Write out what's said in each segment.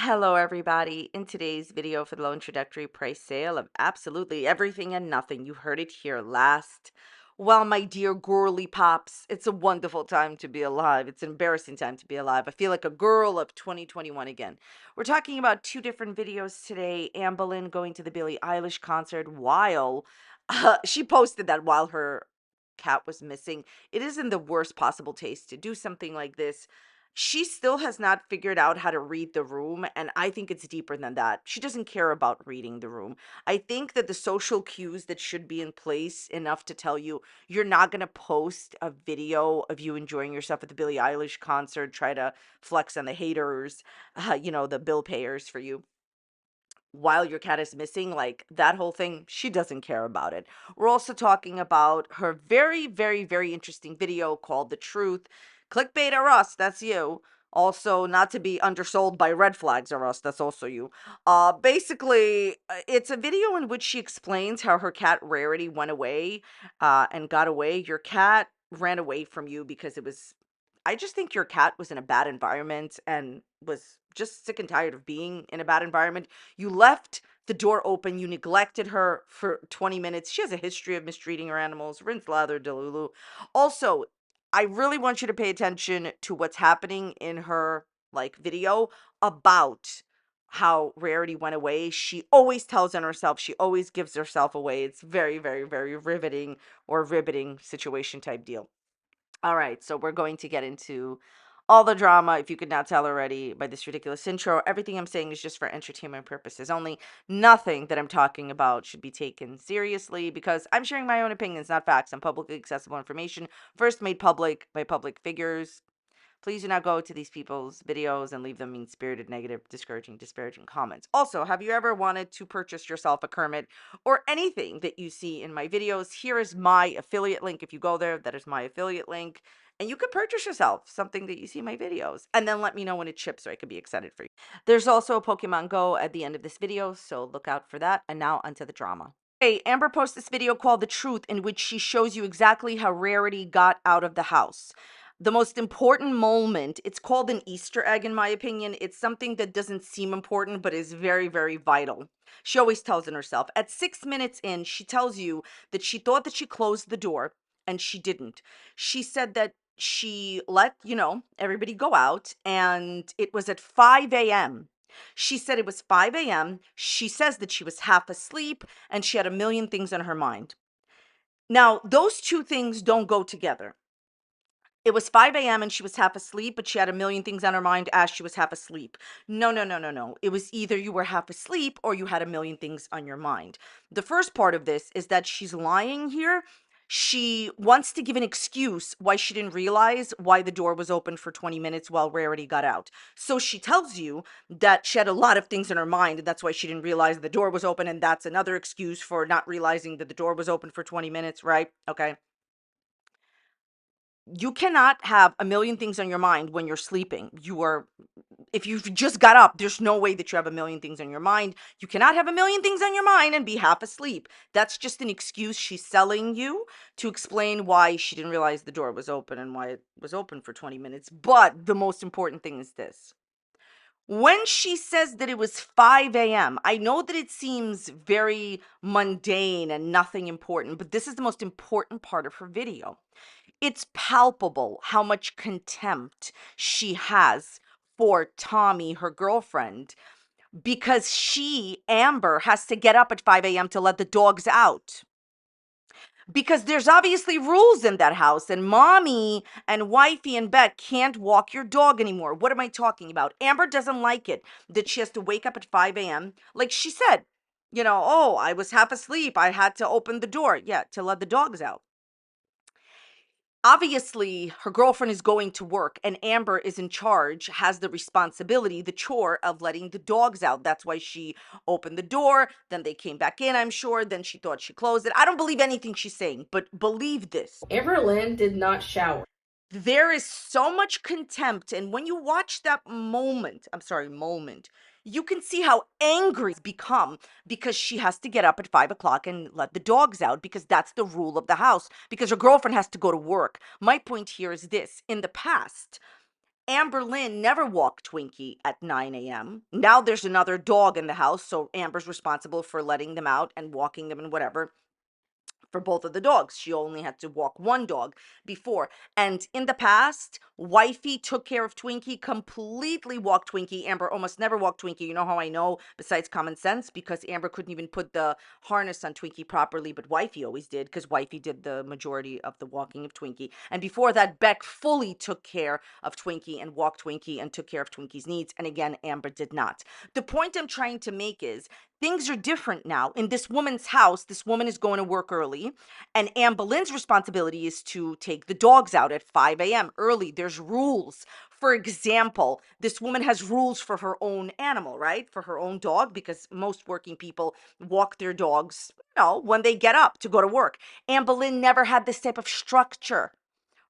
Hello, everybody. In today's video for the low introductory price sale of absolutely everything and nothing, you heard it here last. Well, my dear girly pops, it's a wonderful time to be alive. It's an embarrassing time to be alive. I feel like a girl of 2021 again. We're talking about two different videos today. Amberlynn going to the Billie Eilish concert while she posted that while her cat was missing. It is in the worst possible taste to do something like this. She still has not figured out how to read the room, and I think it's deeper than that. She doesn't care about reading the room. I think that the social cues that should be in place enough to tell you you're not going to post a video of you enjoying yourself at the Billie Eilish concert, try to flex on the haters, the bill payers for you while your cat is missing, like that whole thing, she doesn't care about it. We're also talking about her very, very, very interesting video called The Truth. Clickbait or us, that's you. Also, not to be undersold by red flags or us, that's also you. Basically, it's a video in which she explains how her cat Rarity went away and got away. Your cat ran away from you because I just think your cat was in a bad environment and was just sick and tired of being in a bad environment. You left the door open. You neglected her for 20 minutes. She has a history of mistreating her animals. Rinse, lather, delulu. Also, I really want you to pay attention to what's happening in her video about how Rarity went away. She always tells on herself. She always gives herself away. It's very, very, very riveting or riveting situation type deal. All right, so we're going to get into all the drama. If you could not tell already by this ridiculous intro, everything I'm saying is just for entertainment purposes only. Nothing that I'm talking about should be taken seriously because I'm sharing my own opinions, not facts, and publicly accessible information, first made public by public figures. Please do not go to these people's videos and leave them mean-spirited, negative, discouraging, disparaging comments. Also, have you ever wanted to purchase yourself a Kermit or anything that you see in my videos? Here is my affiliate link. If you go there, that is my affiliate link. And you could purchase yourself something that you see in my videos. And then let me know when it ships so I could be excited for you. There's also a Pokemon Go at the end of this video, so look out for that. And now onto the drama. Hey, Amber posted this video called The Truth, in which she shows you exactly how Rarity got out of the house. The most important moment, it's called an Easter egg in my opinion. It's something that doesn't seem important, but is very, very vital. She always tells in herself. At 6 minutes in, she tells you that she thought that she closed the door, and she didn't. She said that she let, everybody go out, and it was at 5 a.m. She said it was 5 a.m. She says that she was half asleep and she had a million things on her mind. Now, those two things don't go together. It was 5 a.m. and she was half asleep, but she had a million things on her mind as she was half asleep. No, no, no, no, no. It was either you were half asleep or you had a million things on your mind. The first part of this is that she's lying here. She wants to give an excuse why she didn't realize why the door was open for 20 minutes while Rarity got out. So she tells you that she had a lot of things in her mind, and that's why she didn't realize the door was open, and that's another excuse for not realizing that the door was open for 20 minutes, right? Okay. You cannot have a million things on your mind when you're sleeping. If you've just got up, there's no way that you have a million things on your mind. You cannot have a million things on your mind and be half asleep. That's just an excuse she's selling you to explain why she didn't realize the door was open and why it was open for 20 minutes. But the most important thing is this. When she says that it was 5 a.m., I know that it seems very mundane and nothing important, but this is the most important part of her video. It's palpable how much contempt she has for Tommy, her girlfriend, because she, Amber, has to get up at 5 a.m. to let the dogs out. Because there's obviously rules in that house, and mommy and wifey and Beck can't walk your dog anymore. What am I talking about? Amber doesn't like it that she has to wake up at 5 a.m. Like she said, oh, I was half asleep. I had to open the door. Yeah, to let the dogs out. Obviously, her girlfriend is going to work and Amber is in charge, has the responsibility, the chore of letting the dogs out. That's why she opened the door. Then they came back in, I'm sure. Then she thought she closed it. I don't believe anything she's saying, but believe this. Amberlynn did not shower. There is so much contempt. And when you watch that moment, you can see how angry it's become because she has to get up at 5 o'clock and let the dogs out because that's the rule of the house, because her girlfriend has to go to work. My point here is this. In the past, Amberlynn never walked Twinkie at 9 a.m. Now there's another dog in the house, so Amber's responsible for letting them out and walking them and whatever for both of the dogs. She only had to walk one dog before. And in the past, Wifey took care of Twinkie, completely walked Twinkie. Amber almost never walked Twinkie. You know how I know, besides common sense? Because Amber couldn't even put the harness on Twinkie properly, but Wifey always did, because Wifey did the majority of the walking of Twinkie. And before that, Beck fully took care of Twinkie and walked Twinkie and took care of Twinkie's needs. And again, Amber did not. The point I'm trying to make is things are different now. In this woman's house, this woman is going to work early, and Anne Boleyn's responsibility is to take the dogs out at 5 a.m. early. There's rules. For example, this woman has rules for her own animal, right? For her own dog, because most working people walk their dogs, when they get up to go to work. Anne Boleyn never had this type of structure.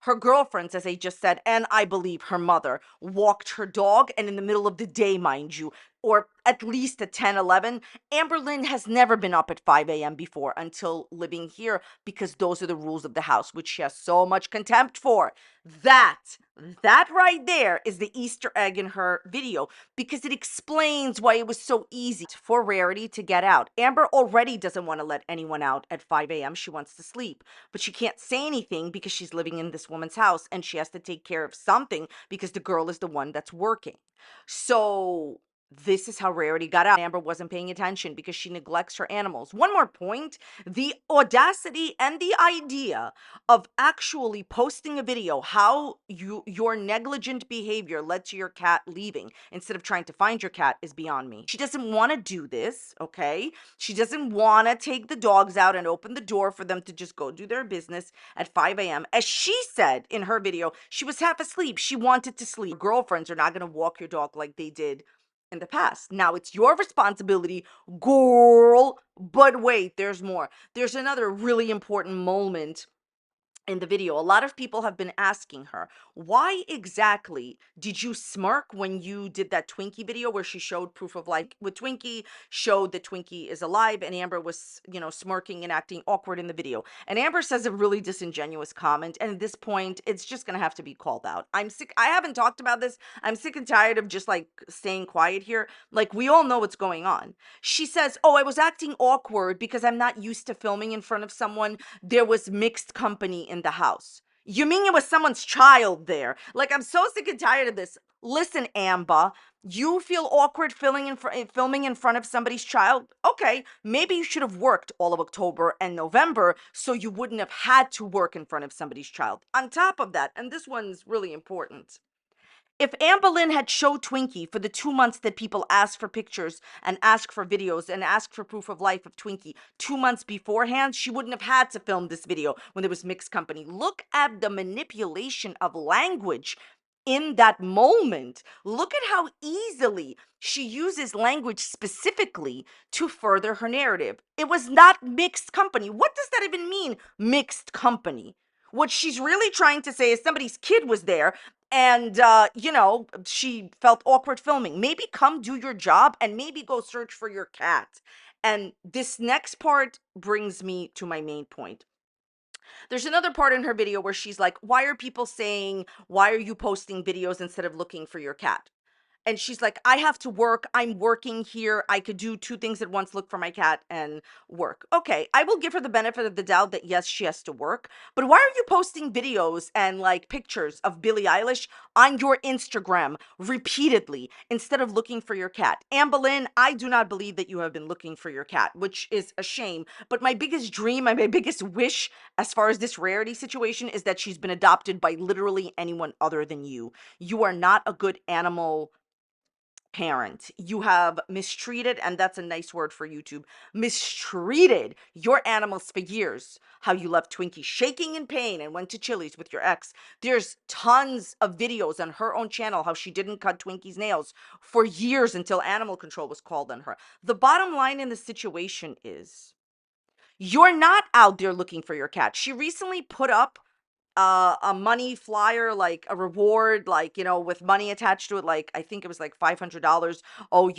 Her girlfriends, as I just said, and I believe her mother, walked her dog, and in the middle of the day, mind you, or at least at 10, 11. Amberlynn has never been up at 5 a.m. before until living here, because those are the rules of the house, which she has so much contempt for. That, that right there is the Easter egg in her video, because it explains why it was so easy for Rarity to get out. Amber already doesn't want to let anyone out at 5 a.m. She wants to sleep, but she can't say anything because she's living in this woman's house, and she has to take care of something because the girl is the one that's working. So this is how Rarity got out. Amber wasn't paying attention because she neglects her animals. One more point, the audacity and the idea of actually posting a video how your negligent behavior led to your cat leaving instead of trying to find your cat is beyond me. She doesn't want to do this, okay? She doesn't want to take the dogs out and open the door for them to just go do their business at 5 a.m. As she said in her video, she was half asleep. She wanted to sleep. Girlfriends are not going to walk your dog like they did in the past. Now it's your responsibility, girl. But wait, there's more. There's another really important moment in the video. A lot of people have been asking her, why exactly did you smirk when you did that Twinkie video where she showed proof of life with Twinkie, showed that Twinkie is alive, and Amber was, smirking and acting awkward in the video. And Amber says a really disingenuous comment, and at this point, it's just gonna have to be called out. I'm sick. I haven't talked about this. I'm sick and tired of just like staying quiet here. Like, we all know what's going on. She says, oh, I was acting awkward because I'm not used to filming in front of someone. There was mixed company in the house. You mean it was someone's child there? Like, I'm so sick and tired of this. Listen, Amber, you feel awkward filming in front of somebody's child? Okay, maybe you should have worked all of October and November so you wouldn't have had to work in front of somebody's child. On top of that, and this one's really important, if Amberlynn had showed Twinkie for the 2 months that people asked for pictures and asked for videos and asked for proof of life of Twinkie 2 months beforehand, she wouldn't have had to film this video when there was mixed company. Look at the manipulation of language in that moment. Look at how easily she uses language specifically to further her narrative. It was not mixed company. What does that even mean, mixed company? What she's really trying to say is somebody's kid was there and she felt awkward filming. Maybe come do your job and maybe go search for your cat. And this next part brings me to my main point. There's another part in her video where she's like, why are people saying, why are you posting videos instead of looking for your cat? And she's like, I have to work. I'm working here. I could do two things at once, look for my cat and work. Okay, I will give her the benefit of the doubt that yes, she has to work. But why are you posting videos and like pictures of Billie Eilish on your Instagram repeatedly instead of looking for your cat? Amberlynn, I do not believe that you have been looking for your cat, which is a shame. But my biggest dream and my biggest wish as far as this Rarity situation is that she's been adopted by literally anyone other than you. You are not a good animal parent. You have mistreated, and that's a nice word for YouTube, mistreated your animals for years. How you left Twinkie shaking in pain and went to Chili's with your ex. There's tons of videos on her own channel how she didn't cut Twinkie's nails for years until animal control was called on her. The bottom line in the situation is you're not out there looking for your cat. She recently put up a money flyer, like a reward, like, with money attached to it, like I think it was like $500. Oh,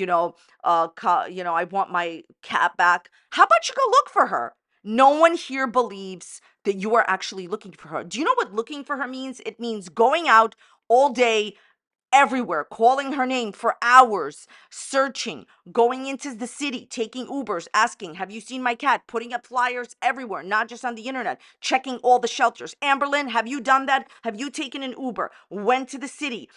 I want my cat back. How about you go look for her? No one here believes that you are actually looking for her. Do you know what looking for her means? It means going out all day, everywhere, calling her name for hours, searching, going into the city, taking Ubers, asking, have you seen my cat? Putting up flyers everywhere, not just on the internet, checking all the shelters. Amberlynn, have you done that? Have you taken an Uber? Went to the city,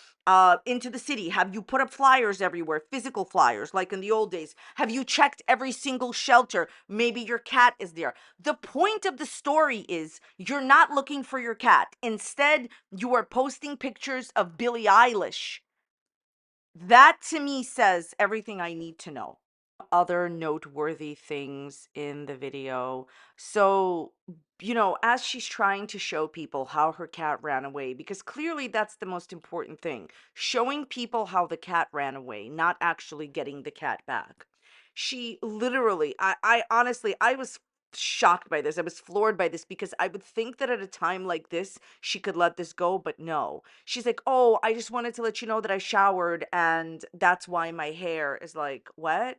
into the city? Have you put up flyers everywhere, physical flyers like in the old days? Have you checked every single shelter? Maybe your cat is there. The point of the story is you're not looking for your cat. Instead, you are posting pictures of Billie Eilish. That to me says everything I need to know. Other noteworthy things in the video. So, as she's trying to show people how her cat ran away, because clearly that's the most important thing, showing people how the cat ran away, not actually getting the cat back. She literally, I honestly, I was shocked by this. I was floored by this because I would think that at a time like this, she could let this go, but no. She's like, oh, I just wanted to let you know that I showered and that's why my hair is like, what?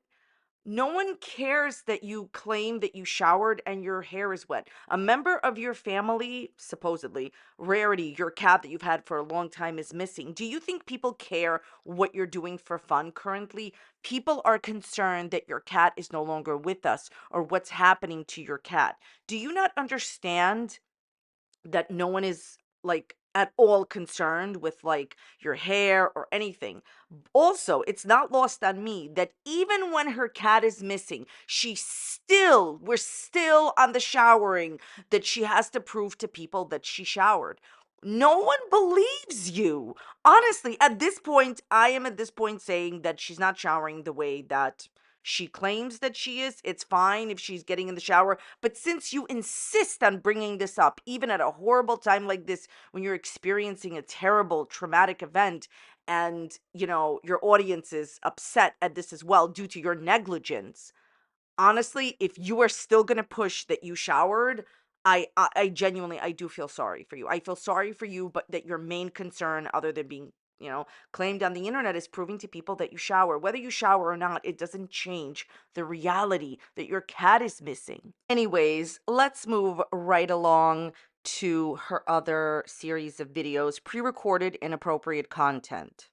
No one cares that you claim that you showered and your hair is wet. A member of your family, supposedly, Rarity, your cat that you've had for a long time, is missing. Do you think people care what you're doing for fun currently? People are concerned that your cat is no longer with us or what's happening to your cat. Do you not understand that no one is like at all concerned with like your hair or anything? Also, it's not lost on me that even when her cat is missing, we're still on the showering, that she has to prove to people that she showered. No one believes you. Honestly, at this point, I am at this point saying that she's not showering the way that she claims that she is. It's fine if she's getting in the shower. But since you insist on bringing this up, even at a horrible time like this, when you're experiencing a terrible traumatic event, and your audience is upset at this as well due to your negligence, honestly, if you are still going to push that you showered, I genuinely, I do feel sorry for you. I feel sorry for you, but that your main concern, other than being claimed on the internet, is proving to people that you shower. Whether you shower or not, it doesn't change the reality that your cat is missing. Anyways, let's move right along to her other series of videos: pre-recorded inappropriate content.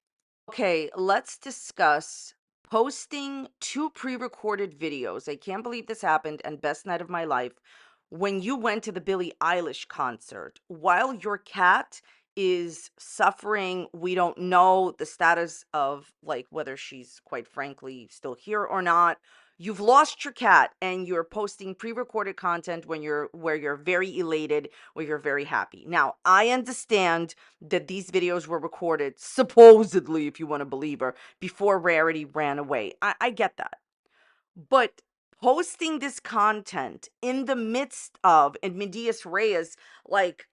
Okay, let's discuss posting two pre-recorded videos. I can't believe this happened, and best night of my life. When you went to the Billie Eilish concert, while your cat is suffering, we don't know the status of like whether she's quite frankly still here or not. You've lost your cat and you're posting pre-recorded content where you're very elated, where you're very happy. Now, I understand that these videos were recorded, supposedly, if you want to believe her, before Rarity ran away. I get that. But posting this content in the midst of, in medias res, like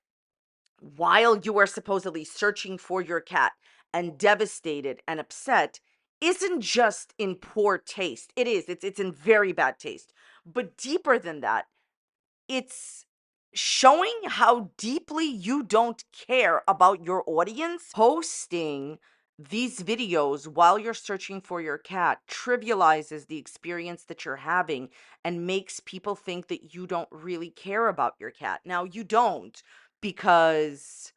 while you are supposedly searching for your cat and devastated and upset, isn't just in poor taste. It's in very bad taste. But deeper than that, it's showing how deeply you don't care about your audience. Posting these videos while you're searching for your cat trivializes the experience that you're having and makes people think that you don't really care about your cat. Now, you don't, because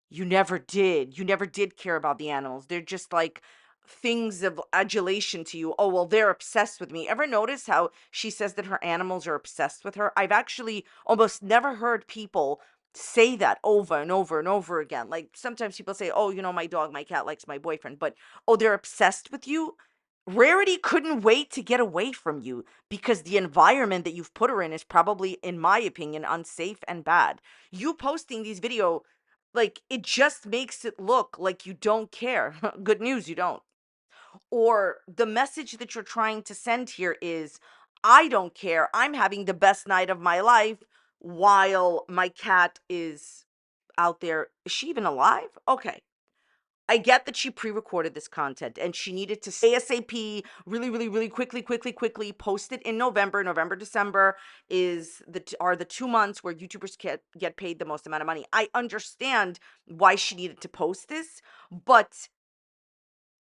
you never did. You never did care about the animals. They're just like things of adulation to you. Oh, well, they're obsessed with me. Ever notice how she says that her animals are obsessed with her? I've actually almost never heard people say that over and over and over again. Like sometimes people say, oh, my dog, my cat likes my boyfriend, but oh, they're obsessed with you. Rarity couldn't wait to get away from you because the environment that you've put her in is probably, in my opinion, unsafe and bad. You posting these video, like, it just makes it look like you don't care. Good news, you don't. Or the message that you're trying to send here is, I don't care. I'm having the best night of my life while my cat is out there. Is she even alive? Okay. I get that she pre-recorded this content and she needed to ASAP, really, really, really quickly, quickly, quickly post it in November. November, December are the 2 months where YouTubers get paid the most amount of money. I understand why she needed to post this, but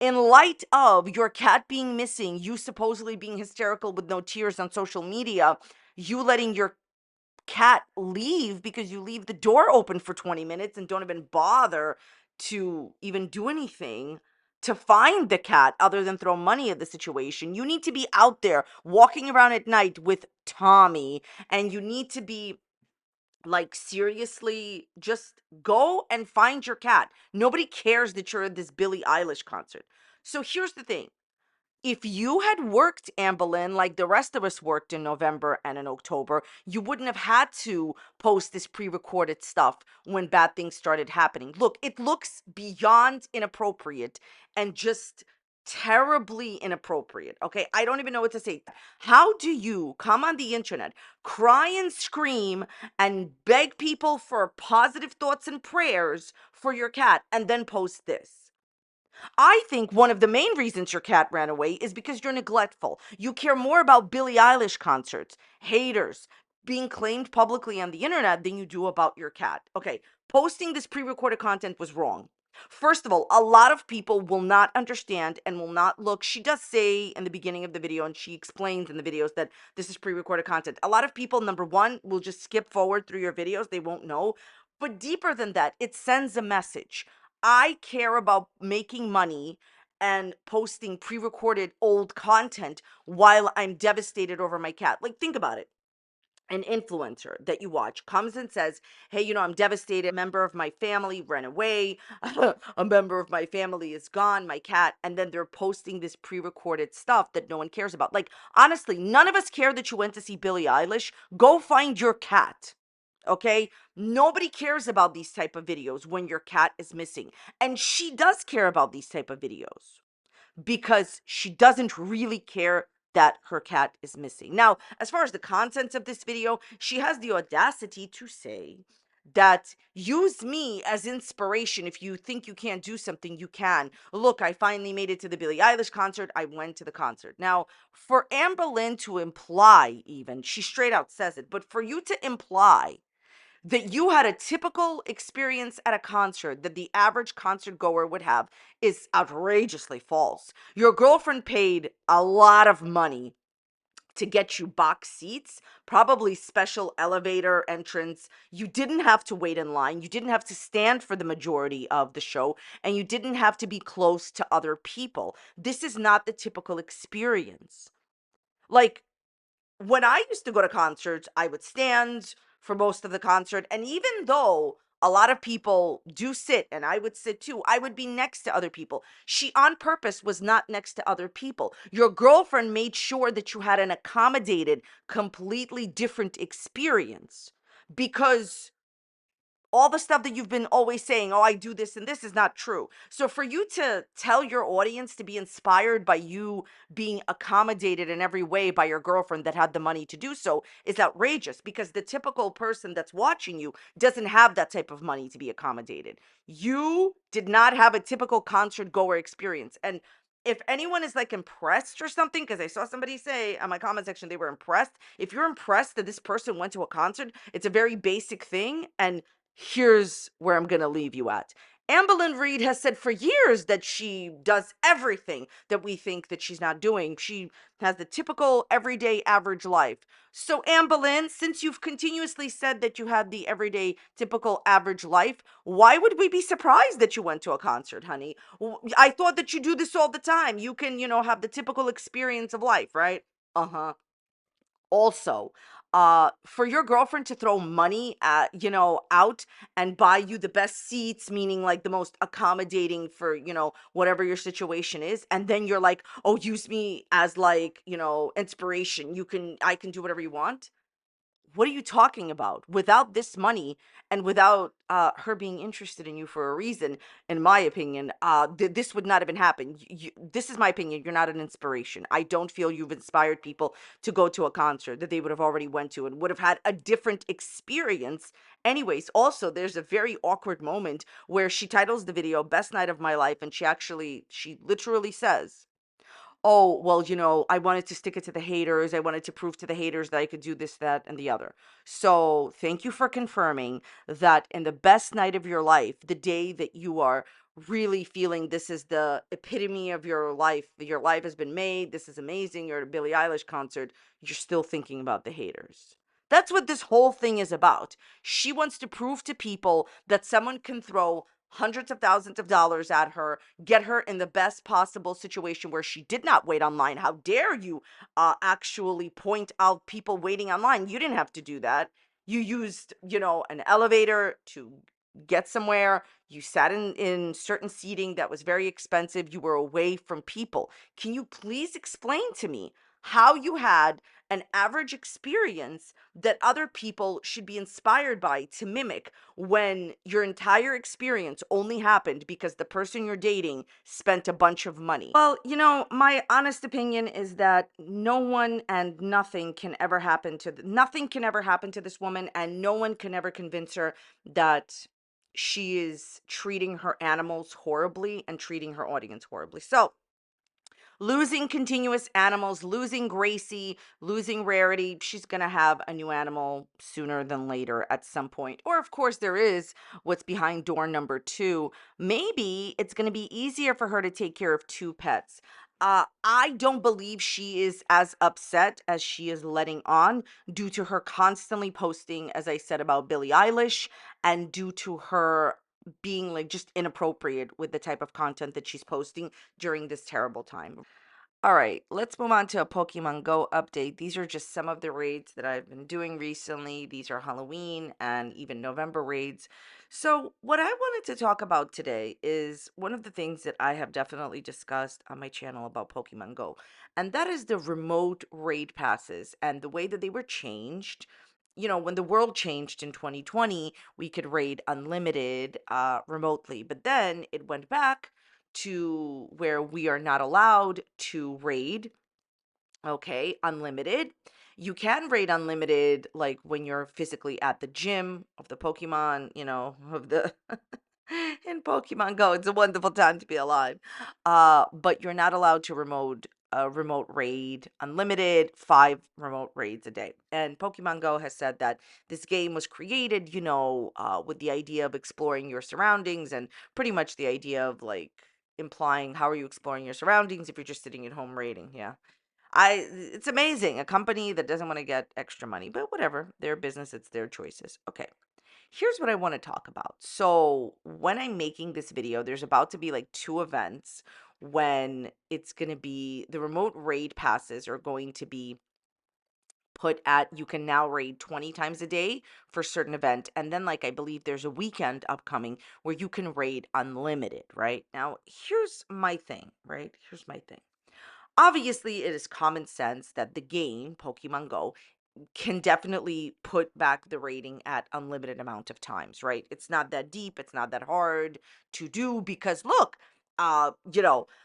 in light of your cat being missing, you supposedly being hysterical with no tears on social media, you letting your cat leave because you leave the door open for 20 minutes and don't even bother to even do anything, to find the cat other than throw money at the situation. You need to be out there walking around at night with Tommy, and you need to be like, seriously, just go and find your cat. Nobody cares that you're at this Billie Eilish concert. So here's the thing. If you had worked, Amberlynn, like the rest of us worked in November and in October, you wouldn't have had to post this pre-recorded stuff when bad things started happening. Look, it looks beyond inappropriate and just terribly inappropriate. Okay, I don't even know what to say. How do you come on the internet, cry and scream and beg people for positive thoughts and prayers for your cat, and then post this? I think one of the main reasons your cat ran away is because you're neglectful. You care more about Billie Eilish concerts, haters, being claimed publicly on the internet than you do about your cat. Okay, posting this pre recorded content was wrong. First of all, a lot of people will not understand and will not look. She does say in the beginning of the video, and she explains in the videos that this is pre recorded content. A lot of people, number one, will just skip forward through your videos. They won't know. But deeper than that, it sends a message. I care about making money and posting pre-recorded old content while I'm devastated over my cat. Like, think about it. An influencer that you watch comes and says, hey, I'm devastated. A member of my family ran away. A member of my family is gone, my cat. And then they're posting this pre-recorded stuff that no one cares about. Like, honestly, none of us care that you went to see Billie Eilish. Go find your cat. Okay, nobody cares about these type of videos when your cat is missing, and she does care about these type of videos because she doesn't really care that her cat is missing. Now, as far as the contents of this video, she has the audacity to say that use me as inspiration. If you think you can't do something, you can. Look, I finally made it to the Billie Eilish concert. I went to the concert. Now, for Amberlynn to imply, even, she straight out says it, but for you to imply that you had a typical experience at a concert that the average concert goer would have is outrageously false. Your girlfriend paid a lot of money to get you box seats, probably special elevator entrance. You didn't have to wait in line. You didn't have to stand for the majority of the show, and you didn't have to be close to other people. This is not the typical experience. Like, when I used to go to concerts, I would stand for most of the concert. And even though a lot of people do sit, and I would sit too, I would be next to other people. She, on purpose, was not next to other people. Your girlfriend made sure that you had an accommodated, completely different experience because all the stuff that you've been always saying, oh, I do this and this, is not true. So for you to tell your audience to be inspired by you being accommodated in every way by your girlfriend that had the money to do so is outrageous, because the typical person that's watching you doesn't have that type of money to be accommodated. You did not have a typical concert goer experience. And if anyone is like impressed or something, because I saw somebody say on my comment section they were impressed. If you're impressed that this person went to a concert, it's a very basic thing. And here's where I'm going to leave you at. Amberlynn Reid has said for years that she does everything that we think that she's not doing. She has the typical everyday average life. So, Amberlynn, since you've continuously said that you had the everyday typical average life, why would we be surprised that you went to a concert, honey? I thought that you do this all the time. You can, have the typical experience of life, right? Uh-huh. Also, for your girlfriend to throw money at, out and buy you the best seats, meaning like the most accommodating for, whatever your situation is, and then you're like, oh, use me as like, inspiration, I can do whatever you want. What are you talking about? Without this money, and without her being interested in you for a reason, in my opinion, this would not have been happened. This is my opinion. You're not an inspiration. I don't feel you've inspired people to go to a concert that they would have already went to and would have had a different experience. Anyways, also, there's a very awkward moment where she titles the video "Best Night of My Life," and she literally says, oh, well, I wanted to stick it to the haters. I wanted to prove to the haters that I could do this, that, and the other. So thank you for confirming that in the best night of your life, the day that you are really feeling this is the epitome of your life has been made, this is amazing, you're at a Billie Eilish concert, you're still thinking about the haters. That's what this whole thing is about. She wants to prove to people that someone can throw hundreds of thousands of dollars at her, get her in the best possible situation where she did not wait online. How dare you actually point out people waiting online? You didn't have to do that. You used, an elevator to get somewhere. You sat in certain seating that was very expensive. You were away from people. Can you please explain to me how you had an average experience that other people should be inspired by to mimic when your entire experience only happened because the person you're dating spent a bunch of money? Well, my honest opinion is that no one and nothing can ever happen to nothing can ever happen to this woman, and no one can ever convince her that she is treating her animals horribly and treating her audience horribly. So, losing continuous animals, losing Gracie, losing Rarity. She's going to have a new animal sooner than later at some point. Or, of course, there is what's behind door number 2. Maybe it's going to be easier for her to take care of 2 pets. I don't believe she is as upset as she is letting on, due to her constantly posting, as I said, about Billie Eilish, and due to her being like just inappropriate with the type of content that she's posting during this terrible time. All right, let's move on to a Pokemon Go update. These are just some of the raids that I've been doing recently. These are Halloween and even November raids. So, what I wanted to talk about today is one of the things that I have definitely discussed on my channel about Pokemon Go, and that is the remote raid passes and the way that they were changed. When the world changed in 2020, we could raid unlimited remotely, but then it went back to where we are not allowed to raid, okay, unlimited. You can raid unlimited like when you're physically at the gym of the Pokemon, of the in Pokemon Go. It's a wonderful time to be alive. But you're not allowed to remote raid unlimited, 5 remote raids a day. And Pokemon Go has said that this game was created, with the idea of exploring your surroundings, and pretty much the idea of like implying how are you exploring your surroundings if you're just sitting at home raiding. Yeah. It's amazing. A company that doesn't want to get extra money, but whatever, their business, it's their choices. Okay. Here's what I want to talk about. So, when I'm making this video, there's about to be like 2 events when it's going to be the remote raid passes are going to be put at, you can now raid 20 times a day for certain event, and then like I believe there's a weekend upcoming where you can raid unlimited, right? Now, here's my thing, right? Here's my thing. Obviously, it is common sense that the game, Pokemon Go, can definitely put back the rating at unlimited amount of times, right? It's not that deep, it's not that hard to do because look,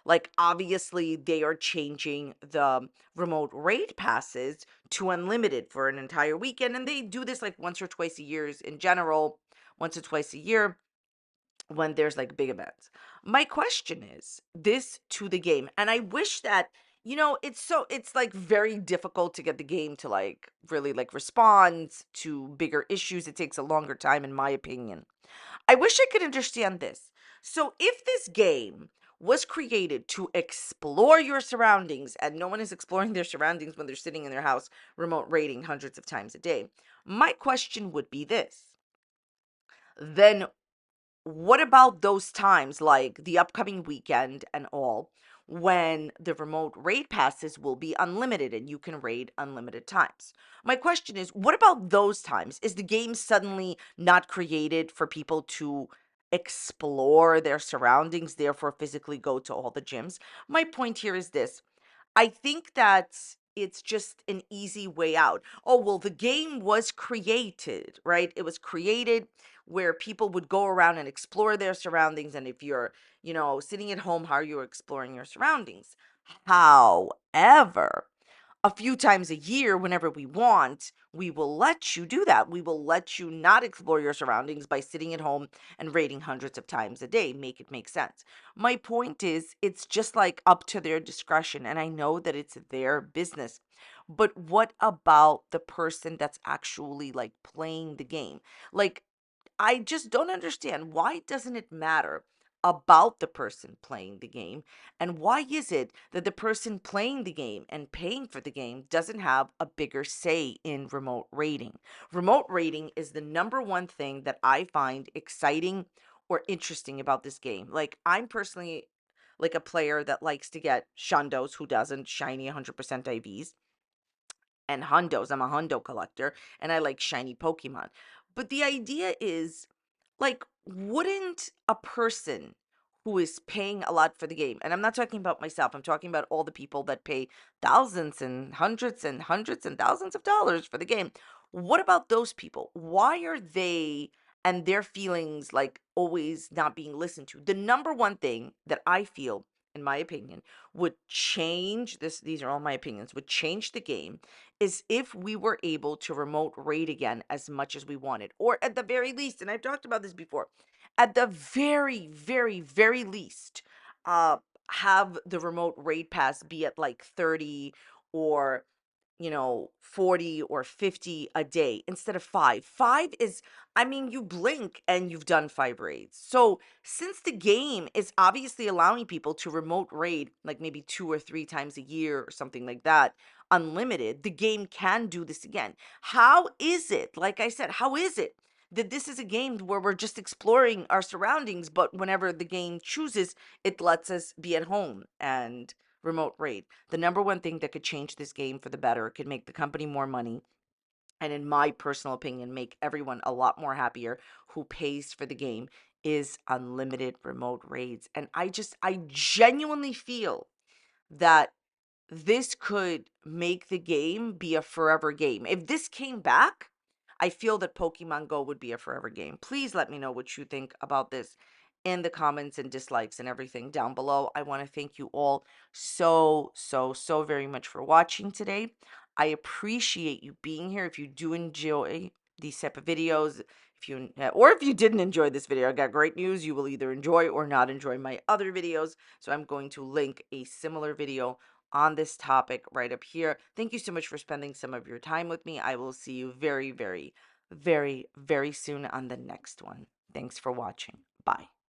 like obviously they are changing the remote raid passes to unlimited for an entire weekend, and they do this like once or twice a year in general, once or twice a year when there's like big events. My question is this to the game, and I wish that it's like very difficult to get the game to like really like respond to bigger issues. It takes a longer time, in my opinion. I wish I could understand this. So if this game was created to explore your surroundings, and no one is exploring their surroundings when they're sitting in their house remote raiding hundreds of times a day, my question would be this: then what about those times, like the upcoming weekend and all, when the remote raid passes will be unlimited and you can raid unlimited times? My question is, what about those times? Is the game suddenly not created for people to explore their surroundings, therefore physically go to all the gyms? My point here is this: I think that it's just an easy way out. Oh, well, the game was created, right? It was created where people would go around and explore their surroundings. And if you're, sitting at home, how are you exploring your surroundings? However, a few times a year, whenever we want, we will let you do that. We will let you not explore your surroundings by sitting at home and rating hundreds of times a day. Make it make sense. My point is, it's just like up to their discretion. And I know that it's their business. But what about the person that's actually like playing the game? Like, I just don't understand, why doesn't it matter about the person playing the game? And why is it that the person playing the game and paying for the game doesn't have a bigger say in remote rating? Remote rating is the number one thing that I find exciting or interesting about this game. Like, I'm personally like a player that likes to get shundos, who doesn't, shiny 100% IVs, and hundos. I'm a hundo collector and I like shiny Pokemon. But the idea is, like, wouldn't a person who is paying a lot for the game, and I'm not talking about myself, I'm talking about all the people that pay thousands and hundreds and thousands of dollars for the game. What about those people? Why are they and their feelings like always not being listened to? The number one thing that I feel, in my opinion, would change this, these are all my opinions, would change the game is if we were able to remote raid again as much as we wanted, or at the very least, and I've talked about this before, at the very, very, very least, uh, have the remote raid pass be at like 30 or 40 or 50 a day instead of five. Five is, I mean, you blink and you've done five raids. So, since the game is obviously allowing people to remote raid like maybe two or three times a year or something like that, unlimited, the game can do this again. How is it, like I said, how is it that this is a game where we're just exploring our surroundings, but whenever the game chooses, it lets us be at home and remote raid? The number one thing that could change this game for the better, could make the company more money, and in my personal opinion, make everyone a lot more happier who pays for the game, is unlimited remote raids. And I genuinely feel that this could make the game be a forever game. If this came back, I feel that Pokemon Go would be a forever game. Please let me know what you think about this in the comments and dislikes and everything down below. I want to thank you all so, so, so very much for watching today. I appreciate you being here. If you do enjoy these type of videos, if you didn't enjoy this video, I got great news. You will either enjoy or not enjoy my other videos. So I'm going to link a similar video on this topic right up here. Thank you so much for spending some of your time with me. I will see you very, very, very, very soon on the next one. Thanks for watching. Bye.